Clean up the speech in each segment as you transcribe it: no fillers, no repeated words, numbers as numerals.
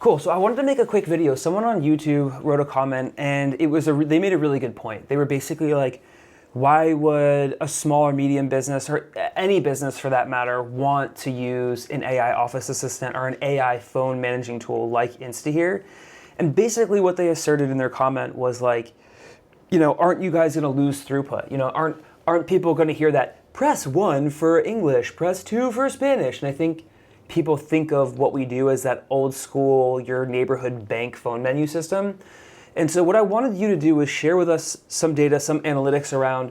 Cool. So I wanted to make a quick video. Someone on YouTube wrote a comment, and they made a really good point. They were basically like, why would a small or medium business, or any business for that matter, want to use an AI office assistant or an AI phone managing tool like InstaHear? And basically what they asserted in their comment was like, aren't you guys going to lose throughput? Aren't people going to hear that press 1 for English, press 2 for Spanish? And I think people think of what we do as that old school, your neighborhood bank phone menu system. And so what I wanted you to do was share with us some data, some analytics around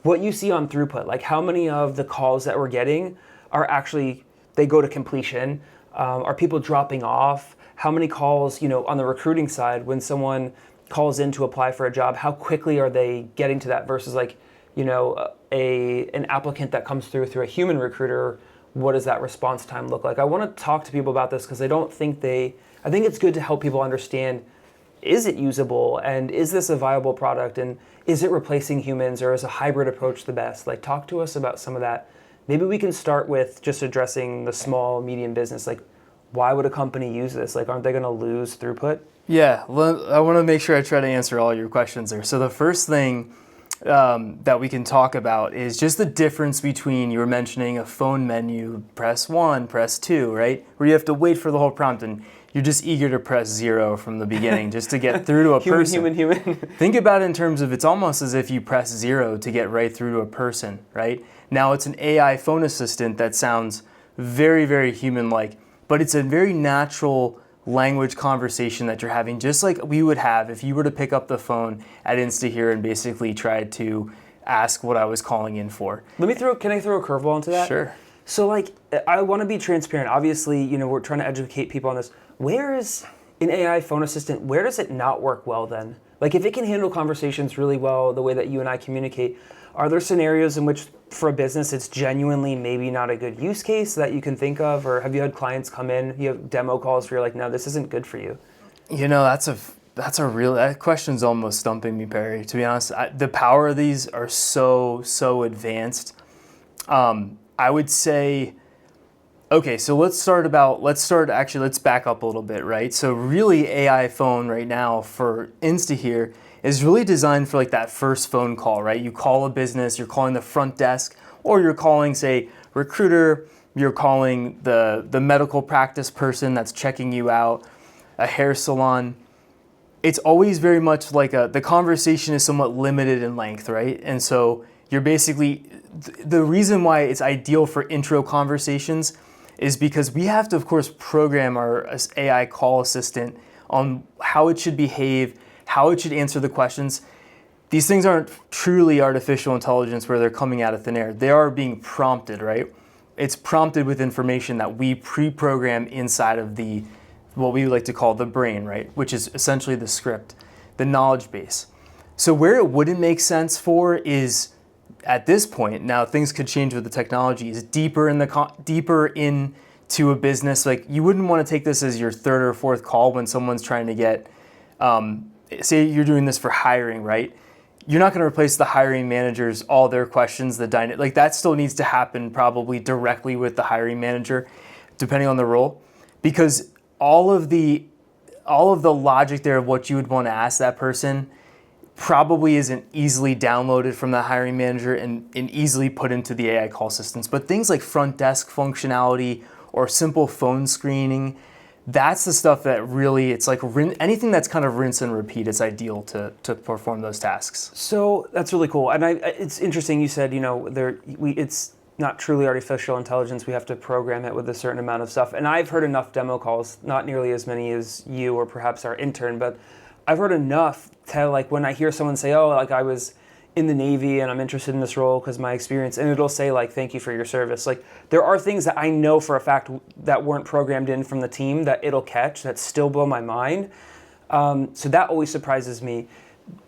what you see on throughput, like how many of the calls that we're getting are actually, they go to completion. Are people dropping off? How many calls, on the recruiting side, when someone calls in to apply for a job, how quickly are they getting to that versus like, an applicant that comes through a human recruiter? What does that response time look like? I want to talk to people about this because I think it's good to help people understand, is it usable and is this a viable product and is it replacing humans or is a hybrid approach the best? Like, talk to us about some of that. Maybe we can start with just addressing the small, medium business. Like, why would a company use this? Like, aren't they going to lose throughput? Yeah, I want to make sure I try to answer all your questions there. So the first thing that we can talk about is just the difference between, you were mentioning a phone menu, press 1, press 2, right? Where you have to wait for the whole prompt and you're just eager to press 0 from the beginning just to get through to a person. Human. Think about it in terms of, it's almost as if you press 0 to get right through to a person, right? Now it's an AI phone assistant that sounds very, very human-like, but it's a very natural language conversation that you're having, just like we would have if you were to pick up the phone at InstaHear and basically tried to ask what I was calling in for. Can I throw a curveball into that? Sure. So like, I want to be transparent. Obviously, we're trying to educate people on this. Where is an AI phone assistant, where does it not work well then? Like, if it can handle conversations really well, the way that you and I communicate, are there scenarios in which for a business it's genuinely maybe not a good use case that you can think of? Or have you had clients come in, you have demo calls where you're like, no, this isn't good for you? That question's almost stumping me, Perry, to be honest. The power of these are so advanced. I would say, okay, so let's back up a little bit, right? So really AI phone right now for InstaHear is really designed for like that first phone call, right? You call a business, you're calling the front desk, or you're calling, say, recruiter, you're calling the medical practice person that's checking you out, a hair salon. It's always very much like the conversation is somewhat limited in length, right? And so you're basically, the reason why it's ideal for intro conversations is because we have to, of course, program our AI call assistant on how it should behave, how it should answer the questions. These things aren't truly artificial intelligence where they're coming out of thin air. They are being prompted, right? It's prompted with information that we pre-program inside of what we like to call the brain, right? Which is essentially the script, the knowledge base. So where it wouldn't make sense for is, at this point, now things could change with the technology, is deeper into a business. Like, you wouldn't want to take this as your third or fourth call when someone's trying to get, say you're doing this for hiring, right? You're not going to replace the hiring managers, all their questions, like that still needs to happen probably directly with the hiring manager, depending on the role, because all of the logic there of what you would want to ask that person probably isn't easily downloaded from the hiring manager and easily put into the AI call systems. But things like front desk functionality or simple phone screening, that's the stuff that really, it's like anything that's kind of rinse and repeat is ideal to perform those tasks. So that's really cool. And it's interesting you said, it's not truly artificial intelligence. We have to program it with a certain amount of stuff. And I've heard enough demo calls, not nearly as many as you or perhaps our intern, but I've heard enough to, like, when I hear someone say, oh, like, I was in the Navy and I'm interested in this role because my experience, and it'll say, like, thank you for your service. Like, there are things that I know for a fact that weren't programmed in from the team that it'll catch that still blow my mind. So that always surprises me.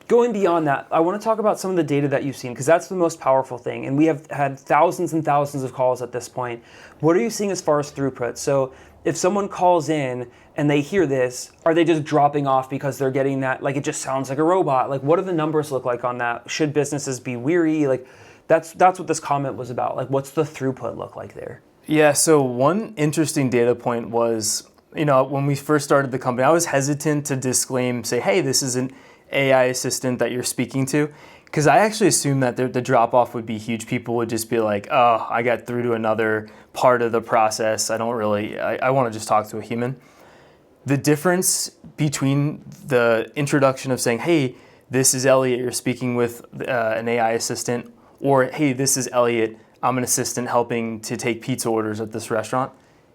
Going beyond that, I want to talk about some of the data that you've seen, because that's the most powerful thing. And we have had thousands and thousands of calls at this point. What are you seeing as far as throughput? So if someone calls in and they hear this, are they just dropping off because they're getting that, like, it just sounds like a robot? Like, what do the numbers look like on that? Should businesses be weary? Like, that's what this comment was about. Like, what's the throughput look like there? Yeah, so one interesting data point was when we first started the company, I was hesitant to disclaim, say, hey, this is an AI assistant that you're speaking to. Because I actually assumed that the drop-off would be huge. People would just be like, oh, I got through to another part of the process. I want to just talk to a human. The difference between the introduction of saying, hey, this is Elliot, you're speaking with an AI assistant, or hey, this is Elliot, I'm an assistant helping to take pizza orders at this restaurant,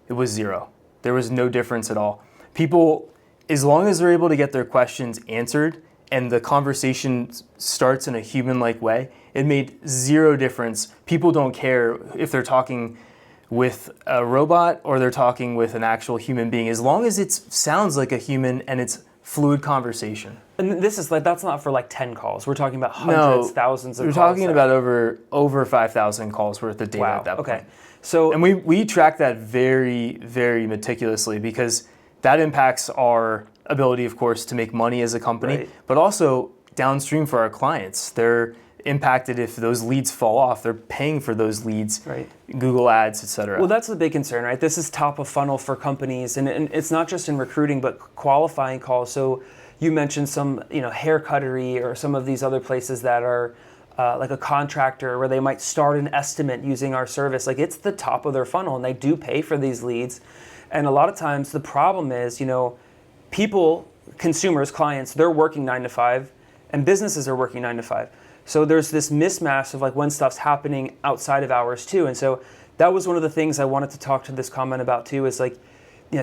it was zero. There was no difference at all. People, as long as they're able to get their questions answered and the conversation starts in a human-like way, it made zero difference. People don't care if they're talking with a robot or they're talking with an actual human being, as long as it sounds like a human and it's fluid conversation. And this is that's not for 10 calls. We're talking about hundreds, thousands of calls. We're talking about over 5,000 calls worth of data at that point. Okay. So, and we track that very, very meticulously because that impacts our ability, of course, to make money as a company, right, but also downstream for our clients. They're impacted if those leads fall off. They're paying for those leads, right, Google Ads, etc. Well, that's the big concern, right? This is top of funnel for companies, and it's not just in recruiting, but qualifying calls. So you mentioned some, hair cuttery or some of these other places that are like a contractor where they might start an estimate using our service. It's the top of their funnel, and they do pay for these leads. And a lot of times the problem is, people, consumers, clients, they're working 9 to 5, and businesses are working 9 to 5. So there's this mismatch of when stuff's happening outside of hours too. And so that was one of the things I wanted to talk to this comment about too, is I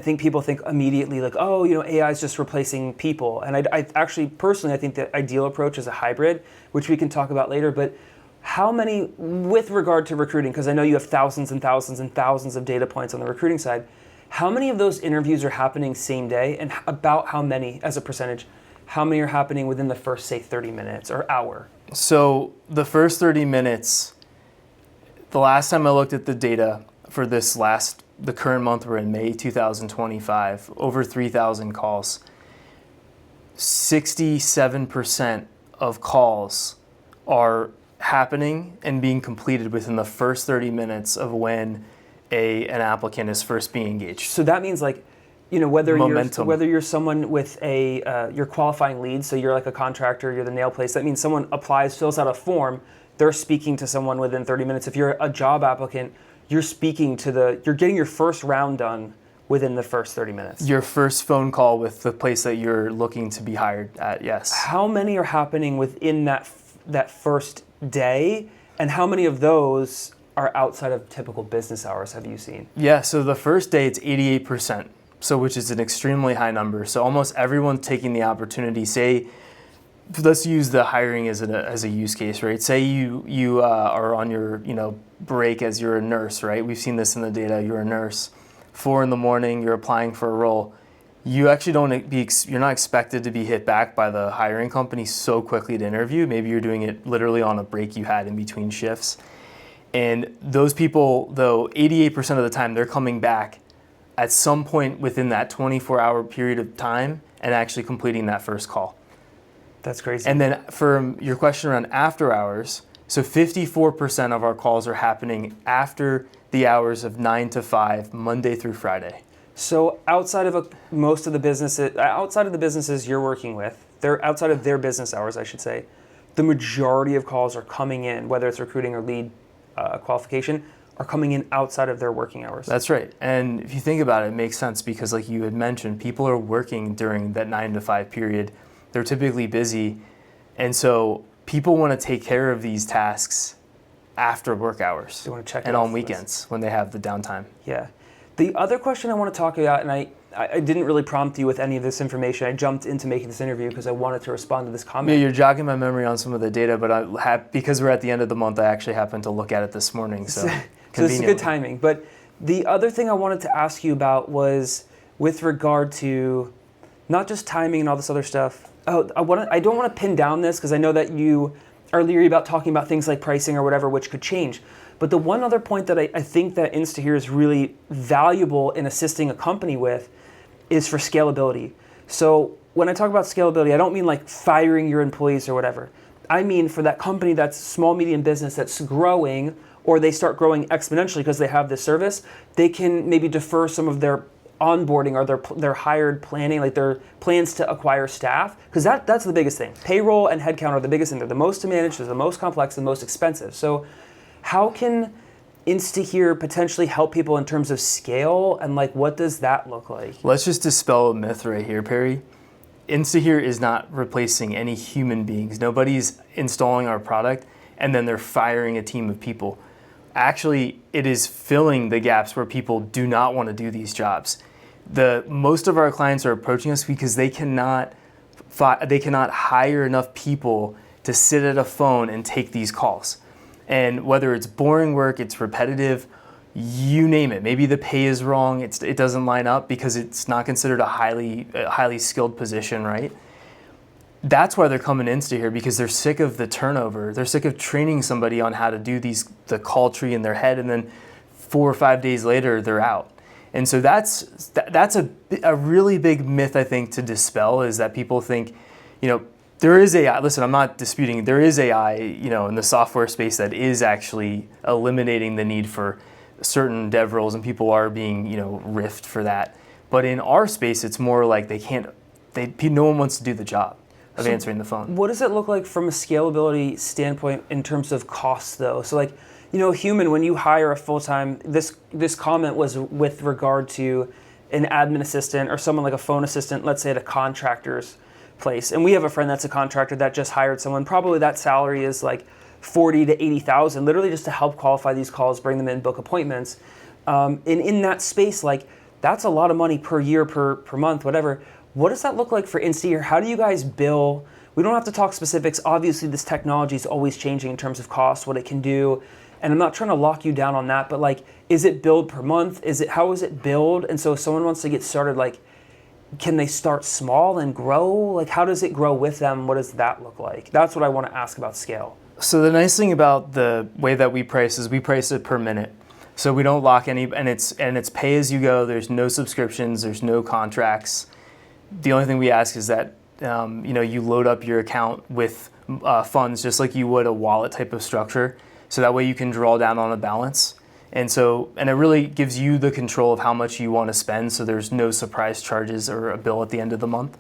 think people think immediately AI is just replacing people. And I actually, personally, I think the ideal approach is a hybrid, which we can talk about later. But how many, with regard to recruiting, because I know you have thousands and thousands and thousands of data points on the recruiting side, how many of those interviews are happening same day, and about how many, as a percentage, how many are happening within the first, say, 30 minutes or hour? So the first 30 minutes, the last time I looked at the data for the current month we're in, May 2025, over 3,000 calls. 67% of calls are happening and being completed within the first 30 minutes of when an applicant is first being engaged. So that means whether Momentum. you're someone with you're qualifying leads, so you're like a contractor, you're the nail place, that means someone applies, fills out a form, they're speaking to someone within 30 minutes. If you're a job applicant, you're getting your first round done within the first 30 minutes. Your first phone call with the place that you're looking to be hired at, yes. How many are happening within that first day, and how many of those are outside of typical business hours have you seen? Yeah, so the first day it's 88%. So which is an extremely high number. So almost everyone taking the opportunity, say, let's use the hiring as a use case, right? Say you are on your break as you're a nurse, right? We've seen this in the data. You're a nurse, 4 a.m, you're applying for a role. You actually you're not expected to be hit back by the hiring company so quickly to interview. Maybe you're doing it literally on a break you had in between shifts. And those people, though, 88% of the time, they're coming back at some point within that 24-hour period of time and actually completing that first call. That's crazy. And then for your question around after hours, so 54% of our calls are happening after the hours of 9 to 5, Monday through Friday. So outside of most of the businesses you're working with, they're outside of their business hours, I should say, the majority of calls are coming in, whether it's recruiting or lead qualification, are coming in outside of their working hours. That's right. And if you think about it, it makes sense because like you had mentioned, people are working during that 9 to 5 period. They're typically busy. And so people want to take care of these tasks after work hours. They want to check it and off on the list. weekends when they have the downtime. Yeah. The other question I want to talk about, and I didn't really prompt you with any of this information. I jumped into making this interview because I wanted to respond to this comment. Yeah, you're jogging my memory on some of the data, but because we're at the end of the month, I actually happened to look at it this morning. So this is good timing. But the other thing I wanted to ask you about was with regard to not just timing and all this other stuff. Oh, I don't want to pin down this because I know that you are leery about talking about things like pricing or whatever, which could change. But the one other point that I think that InstaHear is really valuable in assisting a company with is for scalability. So when I talk about scalability, I don't mean like firing your employees or whatever. I mean for that company that's small, medium business that's growing, or they start growing exponentially because they have this service, they can maybe defer some of their onboarding or their hired planning, like their plans to acquire staff? Because that's the biggest thing. Payroll and headcount are the biggest thing. They're the most to manage, they're the most complex, the most expensive. So how can InstaHear potentially help people in terms of scale, and like what does that look like? Let's just dispel a myth right here, Perry. InstaHear is not replacing any human beings. Nobody's installing our product and then they're firing a team of people. Actually, it is filling the gaps where people do not want to do these jobs. Most of our clients are approaching us because they cannot hire enough people to sit at a phone and take these calls. And whether it's boring work, it's repetitive, you name it. Maybe the pay is wrong, it doesn't line up because it's not considered a highly skilled position, right? That's why they're coming into here, because they're sick of the turnover. They're sick of training somebody on how to do the call tree in their head, and then 4 or 5 days later they're out. And so that's a really big myth, I think, to dispel, is that people think, there is AI. Listen, I'm not disputing. There is AI, in the software space that is actually eliminating the need for certain dev roles, and people are being, riffed for that. But in our space, it's more like no one wants to do the job of answering the phone. What does it look like from a scalability standpoint in terms of costs, though? So, like, human, when you hire a full-time, this comment was with regard to an admin assistant or someone like a phone assistant, let's say at a contractor's place. And we have a friend that's a contractor that just hired someone. Probably that salary is like 40 to 80,000, literally just to help qualify these calls, bring them in, book appointments. And in that space, like, that's a lot of money per year, per month, whatever. What does that look like for InstaHear? How do you guys bill? We don't have to talk specifics. Obviously, this technology is always changing in terms of cost, what it can do. And I'm not trying to lock you down on that, but like, is it billed per month? How is it billed? And so if someone wants to get started, like, can they start small and grow? Like, how does it grow with them? What does that look like? That's what I want to ask about scale. So the nice thing about the way that we price is we price it per minute. So we don't lock any, and it's pay as you go. There's no subscriptions. There's no contracts. The only thing we ask is that you load up your account with funds just like you would a wallet type of structure. So that way you can draw down on a balance. And it really gives you the control of how much you want to spend, so there's no surprise charges or a bill at the end of the month.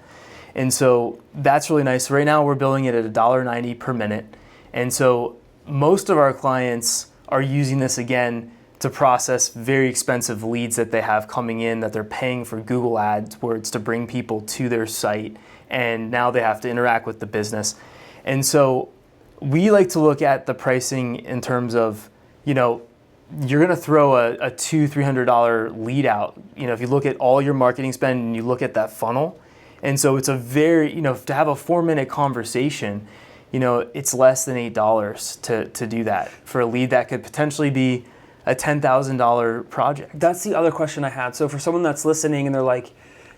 And so that's really nice. Right now we're billing it at $1.90 per minute. And so most of our clients are using this again to process very expensive leads that they have coming in, that they're paying for Google AdWords to bring people to their site, and now they have to interact with the business. And so we like to look at the pricing in terms of, you're going to throw a $200-$300 lead out. If you look at all your marketing spend and you look at that funnel, and so it's a very, to have a 4-minute conversation, it's less than $8 to do that for a lead that could potentially be a $10,000 project. That's the other question I had. So for someone that's listening and they're like,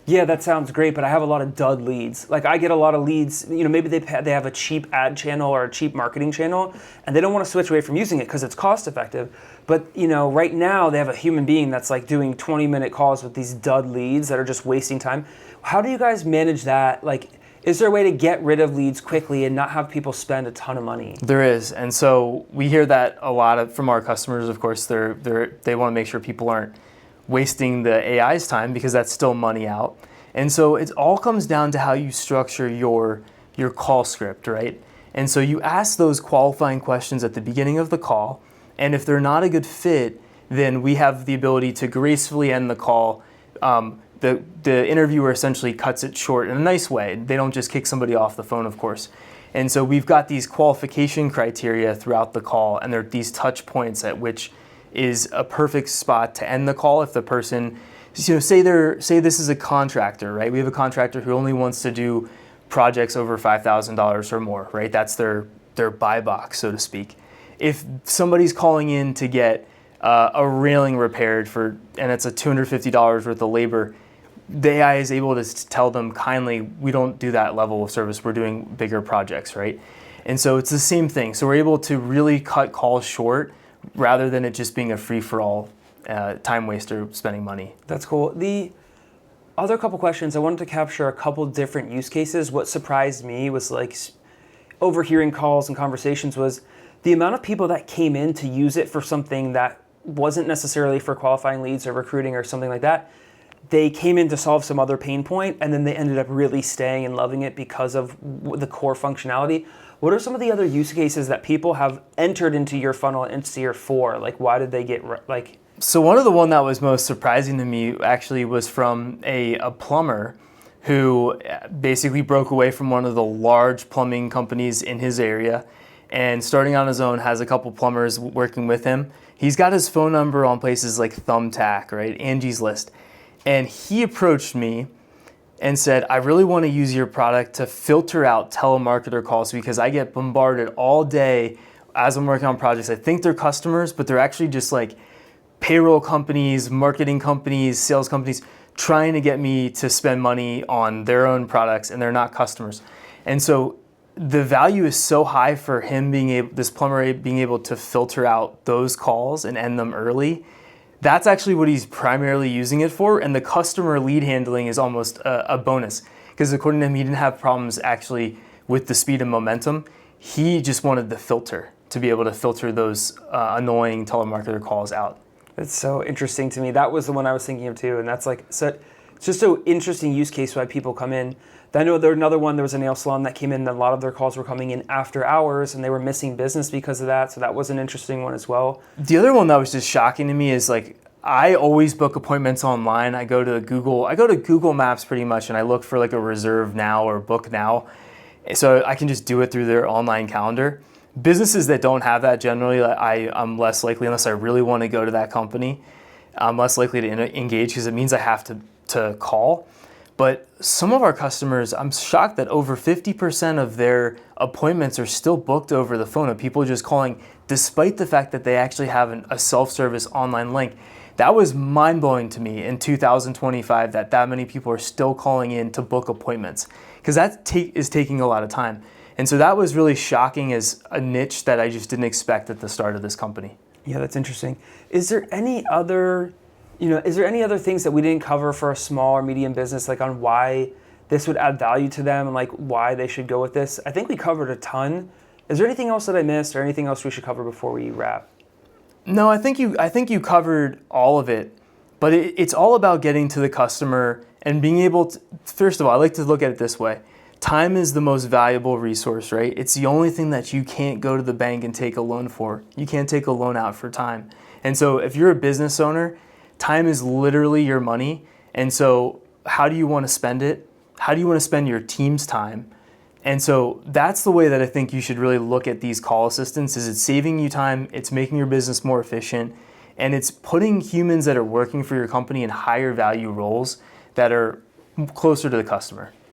yeah, that sounds great, but I have a lot of dud leads. Like, I get a lot of leads, maybe they have a cheap ad channel or a cheap marketing channel, and they don't want to switch away from using it because it's cost effective. But, right now they have a human being that's like doing 20-minute calls with these dud leads that are just wasting time. How do you guys manage that? Like, is there a way to get rid of leads quickly and not have people spend a ton of money? There is, and so we hear that a lot from our customers. Of course, they want to make sure people aren't wasting the AI's time, because that's still money out. And so it all comes down to how you structure your call script, right? And so you ask those qualifying questions at the beginning of the call, and if they're not a good fit, then we have the ability to gracefully end the call. The interviewer essentially cuts it short in a nice way. They don't just kick somebody off the phone, of course. And so we've got these qualification criteria throughout the call, and there are these touch points at which is a perfect spot to end the call. If the person, say this is a contractor, right? We have a contractor who only wants to do projects over $5,000 or more, right? That's their buy box, so to speak. If somebody's calling in to get a railing repaired and it's a $250 worth of labor, the AI is able to tell them kindly, we don't do that level of service, we're doing bigger projects, right? And so it's the same thing. So we're able to really cut calls short rather than it just being a free-for-all time waster spending money. That's cool. The other couple questions, I wanted to capture a couple different use cases. What surprised me was like overhearing calls and conversations was the amount of people that came in to use it for something that wasn't necessarily for qualifying leads or recruiting or something like that. they came in to solve some other pain point, and then they ended up really staying and loving it because of the core functionality. What are some of the other use cases that people have entered into your funnel at InstaHear for? Like, why did they get like? So one of the one that was most surprising to me actually was from a plumber who basically broke away from one of the large plumbing companies in his area and starting on his own, has a couple plumbers working with him. He's got his phone number on places like Thumbtack, right? Angie's List. And he approached me and said, I really want to use your product to filter out telemarketer calls because I get bombarded all day as I'm working on projects. I think they're customers, but they're actually just like payroll companies, marketing companies, sales companies trying to get me to spend money on their own products, and they're not customers. And so the value is so high for him being able, this plumber being able to filter out those calls and end them early. That's actually what he's primarily using it for, and the customer lead handling is almost a bonus because according to him, he didn't have problems actually with the speed and momentum. He just wanted the filter to be able to filter those annoying telemarketer calls out. It's so interesting to me. That was the one I was thinking of too, and that's like so. It's just so interesting use case why people come in. I know there another one. There was a nail salon that came in. That a lot of their calls were coming in after hours, and they were missing business because of that. So that was an interesting one as well. The other one that was just shocking to me is like I always book appointments online. I go to Google Maps pretty much, and I look for like a reserve now or book now, so I can just do it through their online calendar. Businesses that don't have that generally, I'm less likely, unless I really want to go to that company, I'm less likely to engage because it means I have to call. But some of our customers, I'm shocked that over 50% of their appointments are still booked over the phone of people just calling, despite the fact that they actually have a self-service online link. That was mind-blowing to me in 2025 that many people are still calling in to book appointments because that is taking a lot of time. And so that was really shocking as a niche that I just didn't expect at the start of this company. Yeah, that's interesting. Is there any other things that we didn't cover for a small or medium business, like on why this would add value to them and like why they should go with this? I think we covered a ton. Is there anything else that I missed or anything else we should cover before we wrap? No, I think you covered all of it, but it's all about getting to the customer and being able to, first of all, I like to look at it this way. Time is the most valuable resource, right? It's the only thing that you can't go to the bank and take a loan for. You can't take a loan out for time. And so if you're a business owner, time is literally your money. And so how do you want to spend it? How do you want to spend your team's time? And so that's the way that I think you should really look at these call assistants is it's saving you time, it's making your business more efficient, and it's putting humans that are working for your company in higher value roles that are closer to the customer.